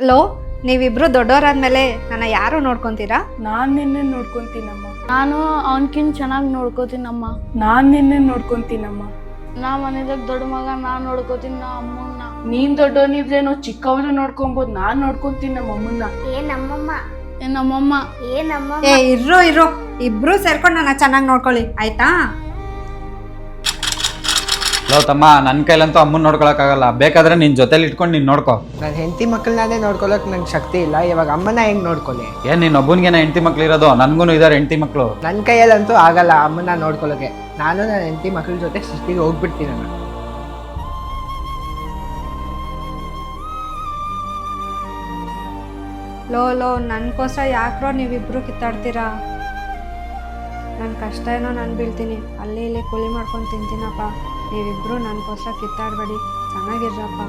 Low, ನೀವಿಬ್ರು ದೊಡ್ಡವರಾದ್ಮೇಲೆ ನನ್ನ ಯಾರು ನೋಡ್ಕೊಂತೀರಾ? ನಾನು ನಿನ್ನೆ ನೋಡ್ಕೊಂತೀನಮ್ಮ. ನಾನು ಅವನ್ಕಿಂತ ಚೆನ್ನಾಗಿ ನೋಡ್ಕೋತೀನಮ್ಮ. ನಾನು ನಿನ್ನೆ ನೋಡ್ಕೊಂತೀನಮ್ಮ. ನಾ ಮನೆದಾಗ ದೊಡ್ಡ ಮಗ ನಾನು ನೋಡ್ಕೋತೀನಿ ನಾ ಅಮ್ಮನ್ನ. ನೀನ್ ದೊಡ್ಡವನಿದ್ರೇನೋ ಚಿಕ್ಕವರು ನೋಡ್ಕೊಬೋದು, ನಾನ್ ನೋಡ್ಕೊಂತೀನಿ ನಮ್ಮ ಅಮ್ಮನ್ನ. ನಮ್ಮಮ್ಮ ಏ ಇರೋ ಇಬ್ರು ಸೇರ್ಕೊಂಡು ನನ್ನ ಚೆನ್ನಾಗಿ ನೋಡ್ಕೊಳ್ಳಿ ಆಯ್ತಾ? ಲೋ ತಮ್ಮ, ನನ್ನ ಕೈಲಂತೂ ಅಮ್ಮನ ನೋಡ್ಕೊಳಕ್ಕಾಗಲ್ಲ. ಬೇಕಾದ್ರೆ ನಿನ್ ಜೊತೆಲಿ ಇಟ್ಕೊಂಡು ನೀನ್ ನೋಡ್ಕೊ. ನನ್ನ ಹೆಂಡತಿ ಮಕ್ಕಳನ್ನೇ ನೋಡ್ಕೊಳಕ್ ನಂಗೆ ಶಕ್ತಿ ಇಲ್ಲ, ಇವಾಗ ಅಮ್ಮನ ಹೆಂಗ್ ನೋಡ್ಕೊಳ್ಳಿ? ಏನ್ ನೀನ್ ಒಬ್ಬನಿಗೆ ಹೆಂಡತಿ ಮಕ್ಳು ಇರೋದು? ನನ್ಗೂ ಇದಾರೆ ಹೆಂಡತಿ ಮಕ್ಳು. ನನ್ನ ಕೈಯಲ್ಲಂತೂ ಆಗಲ್ಲ ಅಮ್ಮನ ನೋಡ್ಕೊಳಕ್ಕೆ. ನಾನು ನನ್ನ ಹೆಂಡತಿ ಮಕ್ಕಳ ಜೊತೆ ಸೃಷ್ಟಿಗೆ ಹೋಗ್ಬಿಡ್ತೀನಿ ನಾನು. ಲೋ ನನ್ಗೋಸ್ಕರ ಯಾಕ್ರೋ ನೀವಿಬ್ರು ಕಿತ್ತಾಡ್ತೀರಾ? ನನ್ನ ಕಷ್ಟ ಏನೋ ನಾನು ಬೀಳ್ತೀನಿ, ಅಲ್ಲಿ ಇಲ್ಲಿ ಕೂಲಿ ಮಾಡ್ಕೊಂಡು ತಿಂತೀನಪ್ಪ. ನೀವಿಬ್ರು ನನಗೋಸ್ಕರ ಕಿತ್ತಾಡ್ಬೇಡಿ, ಚೆನ್ನಾಗಿರ್ರಪ್ಪ.